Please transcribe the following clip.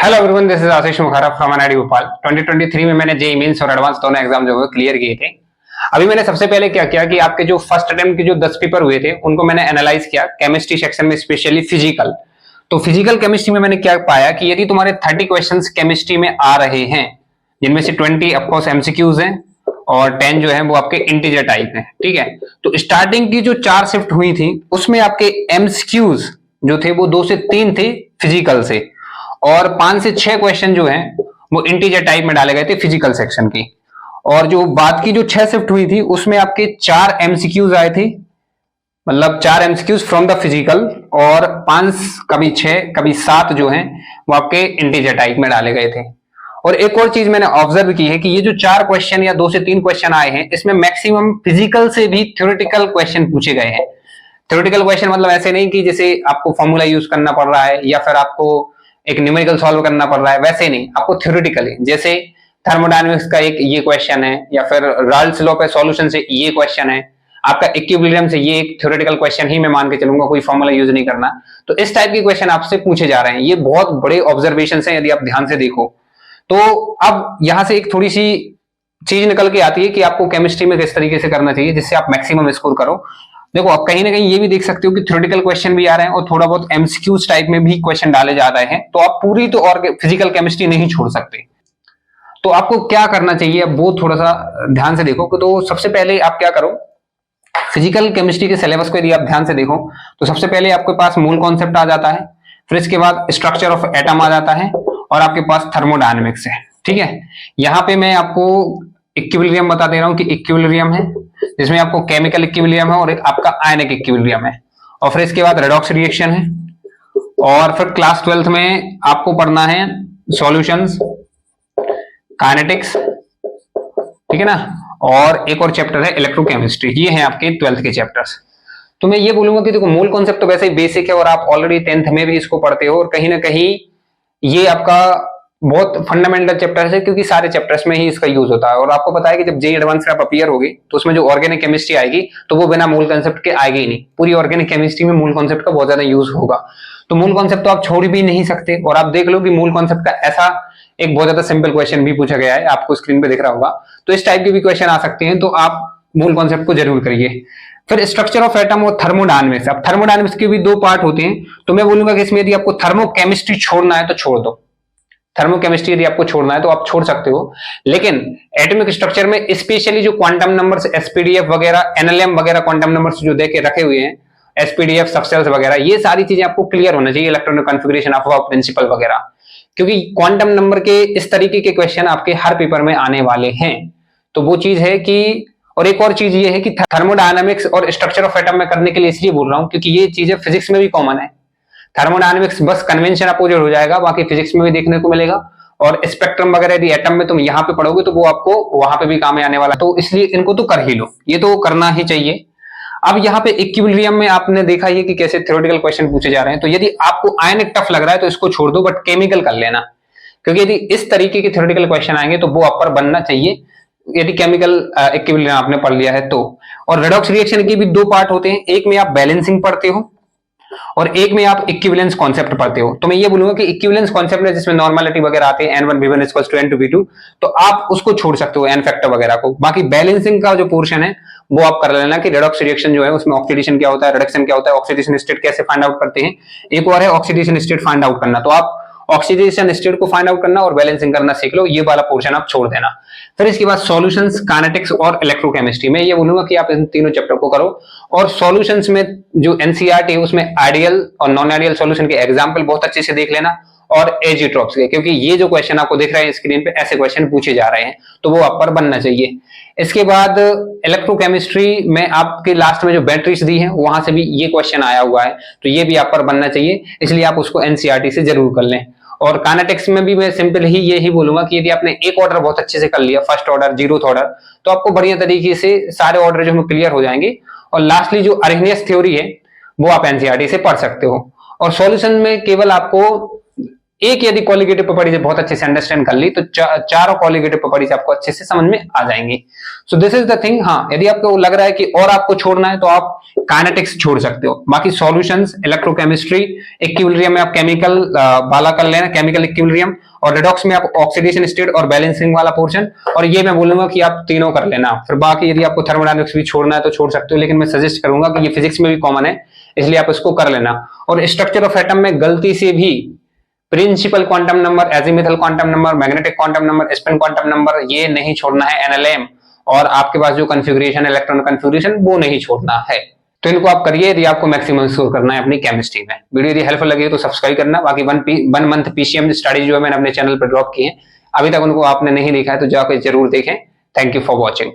Hello everyone, this is Ashish Mukherjee from NIT Bhopal. 2023 में मैंने JEE mains और एडवांस दोनों एग्जाम जो है क्लियर किए थे। अभी मैंने सबसे पहले क्या किया कि आपके जो फर्स्ट अटेम्प्ट के जो 10 पेपर हुए थे उनको मैंने एनालाइज किया केमिस्ट्री सेक्शन में, स्पेशली फिजिकल। तो फिजिकल केमिस्ट्री में मैंने क्या पाया कि यदि तुम्हारे 30 क्वेश्चंस केमिस्ट्री में आ रहे हैं, जिनमें से 20 ऑफकोर्स एमसीक्यूज हैं और 10 जो है वो आपके इंटीजर टाइप हैं, ठीक है। तो स्टार्टिंग की जो 4 शिफ्ट हुई थी उसमें आपके एमसीक्यूज जो थे वो 2 से 3 थे फिजिकल से, और 5 से 6 क्वेश्चन जो हैं वो इंटीजर टाइप में डाले गए थे फिजिकल सेक्शन की। और जो बाद की जो 6 शिफ्ट हुई थी उसमें आपके 4 एमसीक्यूज आए थे, मतलब 4 एमसीक्यूज फ्रॉम द फिजिकल, और 5 कभी 6 कभी 7 जो हैं वो आपके इंटीजर टाइप में डाले गए थे। और एक और चीज मैंने ऑब्जर्व की है कि ये जो 4 क्वेश्चन या 2 से 3 क्वेश्चन आए हैं, इसमें मैक्सिमम फिजिकल से भी थ्योरेटिकल क्वेश्चन पूछे गए हैं। थ्योरेटिकल क्वेश्चन मतलब ऐसे नहीं कि जैसे आपको फॉर्मूला यूज करना पड़ रहा है या फिर आपको एक न्यूमेरिकल सॉल्व करना पड़ रहा है, वैसे नहीं, आपको थ्योरेटिकली, जैसे थर्मोडायनेमिक्स का एक ये क्वेश्चन है, या फिर राल्स लॉ पे सॉल्यूशन से ये क्वेश्चन है, आपका इक्विलिब्रियम से ये एक थ्योरेटिकल क्वेश्चन ही मैं मान के चलूंगा, कोई फॉर्मूला यूज नहीं करना। तो इस टाइप के क्वेश्चन आपसे पूछे जा रहे हैं। ये बहुत बड़े ऑब्जर्वेशन है यदि आप ध्यान से देखो तो। अब यहां से एक थोड़ी सी चीज निकल के आती है कि आपको केमिस्ट्री में किस तरीके से करना चाहिए जिससे आप मैक्सिमम स्कोर करो। देखो, आप कहीं ना कहीं ये भी देख सकते हो कि थ्योरेटिकल क्वेश्चन भी आ रहे हैं और थोड़ा बहुत एमसीक्यूज टाइप में भी क्वेश्चन डाले जा रहे हैं, तो आप पूरी तो और फिजिकल केमिस्ट्री नहीं छोड़ सकते। तो आपको क्या करना चाहिए वो थोड़ा सा ध्यान से देखो। तो सबसे पहले आप क्या करो, फिजिकल केमिस्ट्री के सिलेबस को यदि आप ध्यान से देखो तो सबसे पहले आपके पास मूल कॉन्सेप्ट आ जाता है, फिर इसके बाद स्ट्रक्चर ऑफ एटम आ जाता है, और आपके पास थर्मोडायनेमिक्स है, ठीक है। यहाँ पे मैं आपको इक्विलिब्रियम बता दे रहा हूं कि इक्विलिब्रियम है, जिसमें आपको केमिकल इक्विलिब्रियम है और एक आपका आयनिक इक्विलिब्रियम है, और फिर इसके बाद रेडॉक्स रिएक्शन है, और फिर क्लास 12th में आपको पढ़ना है सॉल्यूशंस, काइनेटिक्स, ठीक है ना, और एक और चैप्टर है इलेक्ट्रोकेमिस्ट्री। ये हैं आपके 12th के चैप्टर्स। तो मैं ये बोलूंगा कि देखो, मूल कॉन्सेप्ट तो वैसे ही बेसिक है और आप ऑलरेडी 10th में भी इसको पढ़ते हो, और कहीं ना कहीं ये आपका बहुत फंडामेंटल चैप्टर है क्योंकि सारे चैप्टर्स में ही इसका यूज होता है। और आपको पता है कि जब जेईई एडवांस आप अपीयर होगी तो उसमें जो ऑर्गेनिक केमिस्ट्री आएगी तो वो बिना मूल कॉन्सेप्ट के आएगी ही नहीं। पूरी ऑर्गेनिक केमिस्ट्री में मूल कॉन्सेप्ट का बहुत ज्यादा यूज होगा, तो मूल कॉन्सेप्ट तो आप छोड़ भी नहीं सकते। और आप देख लो कि मूल कॉन्सेप्ट का ऐसा एक बहुत ज्यादा सिंपल क्वेश्चन भी पूछा गया है, आपको स्क्रीन पे दिख रहा होगा। तो इस टाइप के भी क्वेश्चन आ सकते हैं, तो आप मूल कॉन्सेप्ट को जरूर करिए। फिर स्ट्रक्चर ऑफ एटम और थर्मोडायनेमिक्स। अब थर्मोडायनेमिक्स के भी 2 पार्ट होते हैं, तो मैं बोलूंगा कि इसमें यदि आपको थर्मोकेमिस्ट्री छोड़ना है तो छोड़ दो। थर्मोकेमिस्ट्री यदि आपको छोड़ना है तो आप छोड़ सकते हो, लेकिन एटॉमिक स्ट्रक्चर में स्पेशली जो क्वांटम नंबर्स, एसपीडीएफ वगैरह, एनएलएम वगैरह क्वांटम नंबर्स जो देके रखे हुए हैं, एसपीडीएफ, सबसेल्स वगैरह, ये सारी चीजें आपको क्लियर होना चाहिए, इलेक्ट्रॉनिक कॉन्फ़िगरेशन ऑफ प्रिंसिपल वगैरह, क्योंकि क्वांटम नंबर के इस तरीके के क्वेश्चन आपके हर पेपर में आने वाले हैं। तो वो चीज है कि, और एक और चीज ये है कि थर्मोडायनामिक्स और स्ट्रक्चर ऑफ एटम में करने के लिए इसलिए बोल रहा हूं क्योंकि ये चीजें फिजिक्स में भी कॉमन है। थर्मोडायनामिक्स बस कन्वेंशन अपोजिट हो जाएगा, बाकी फिजिक्स में भी देखने को मिलेगा, और स्पेक्ट्रम वगैरह यदि एटम में तुम यहाँ पे पढ़ोगे तो वो आपको वहां पे भी काम में आने वाला है। तो इसलिए इनको तो कर ही लो, ये तो करना ही चाहिए। अब यहाँ पे इक्विलिब्रियम में आपने देखा ही कि कैसे थ्योरेटिकल क्वेश्चन पूछे जा रहे हैं। तो यदि आपको आयनिक टफ लग रहा है तो इसको छोड़ दो, बट केमिकल कर लेना, क्योंकि यदि इस तरीके के थ्योरेटिकल क्वेश्चन आएंगे तो वो आप पर बनना चाहिए, यदि केमिकल इक्विलिब्रियम आपने पढ़ लिया है तो। और रेडॉक्स रिएक्शन के भी 2 पार्ट होते हैं, एक में आप बैलेंसिंग पढ़ते हो और एक में आप इक्विवेलेंस कॉन्सेप्ट पढ़ते हो। तो मैं ये बोलूंगा कि इक्विवेलेंस कॉन्सेप्ट में जिसमें नॉर्मलिटी वगैरह आते हैं, n1 v1 = n2 v2, तो आप उसको छोड़ सकते हो, एन फैक्टर वगैरह को। बाकी बैलेंसिंग का जो पोर्शन है वो आप कर लेना कि रेडॉक्स रिएक्शन जो है उसमें ऑक्सीडेशन क्या होता है, रिडक्शन क्या होता है, ऑक्सीडेशन स्टेट कैसे फाइंड आउट करते हैं, एक और है ऑक्सीडेशन स्टेट फाइंड आउट करना। तो आप ऑक्सीडेशन स्टेट को फाइंड आउट करना और बैलेंसिंग करना सीख लो, ये वाला पोर्शन आप छोड़ देना। फिर इसके बाद सॉल्यूशंस, काइनेटिक्स और इलेक्ट्रोकेमिस्ट्री, में ये बोलूंगा कि आप इन तीनों चैप्टर को करो। और सॉल्यूशंस में जो एनसीईआरटी है उसमें आइडियल और नॉन आइडियल सॉल्यूशन के एग्जांपल बहुत अच्छे से देख लेना, और एजिट्रॉप्स के, क्योंकि ये जो क्वेश्चन आपको दिख रहे हैं स्क्रीन पे, ऐसे क्वेश्चन पूछे जा रहे हैं, तो वो आप पर बनना चाहिए। इसके बाद इलेक्ट्रोकेमिस्ट्री में आपके लास्ट में जो बैटरीज दी है वहां से भी ये क्वेश्चन आया हुआ है, तो ये भी आप पर बनना चाहिए, इसलिए आप उसको एनसीईआरटी से जरूर कर लें। और काइनेटिक्स में भी मैं सिंपल ही यही बोलूंगा कि यदि आपने एक ऑर्डर बहुत अच्छे से कर लिया, फर्स्ट ऑर्डर, 0th ऑर्डर, तो आपको बढ़िया तरीके से सारे ऑर्डर जो क्लियर हो जाएंगे। और लास्टली जो अरेनियस थ्योरी है वो आप एनसीईआरटी से पढ़ सकते हो। और सॉल्यूशन में केवल आपको एक यदि कॉलिगेटिव प्रॉपर्टीज बहुत अच्छे से अंडरस्टैंड कर ली तो चारों कॉलिगेटिव प्रॉपर्टीज आपको अच्छे से समझ में आ जाएंगी। So this is the thing. हाँ, यदि आपको लग रहा है कि और आपको छोड़ना है तो आप काइनेटिक्स छोड़ सकते हो, बाकी सॉल्यूशंस, इलेक्ट्रोकेमिस्ट्री, इक्विलिब्रियम में आप केमिकल वाला कर लेना, केमिकल इक्विलिब्रियम, और रिडॉक्स में आप ऑक्सीडेशन स्टेट और बैलेंसिंग वाला पोर्शन, और ये मैं बोलूंगा कि आप तीनों कर लेना। फिर बाकी यदि आपको थर्मोडायनामिक्स भी छोड़ना है तो छोड़ सकते हो, लेकिन मैं सजेस्ट करूंगा कि ये फिजिक्स में भी कॉमन है, इसलिए आप इसको कर लेना। और स्ट्रक्चर ऑफ एटम में गलती से भी principal quantum number, azimuthal quantum number, magnetic quantum number, spin quantum number, ये नहीं छोड़ना है। एनएलएम और आपके पास जो कन्फिगरेशन, इलेक्ट्रॉन कन्फिगरेशन, वो नहीं छोड़ना है। तो इनको आप करिए यदि आपको मैक्सिमम स्कोर करना है अपनी केमिस्ट्री में। वीडियो यदि हेल्पफुल लगी तो सब्सक्राइब करना। बाकी 1 मंथ पीसीएम स्टडी जो है मैंने अपने चैनल पर ड्रॉप की है, अभी तक उनको आपने नहीं देखा है तो जाकर जरूर देखें। Thank you for watching.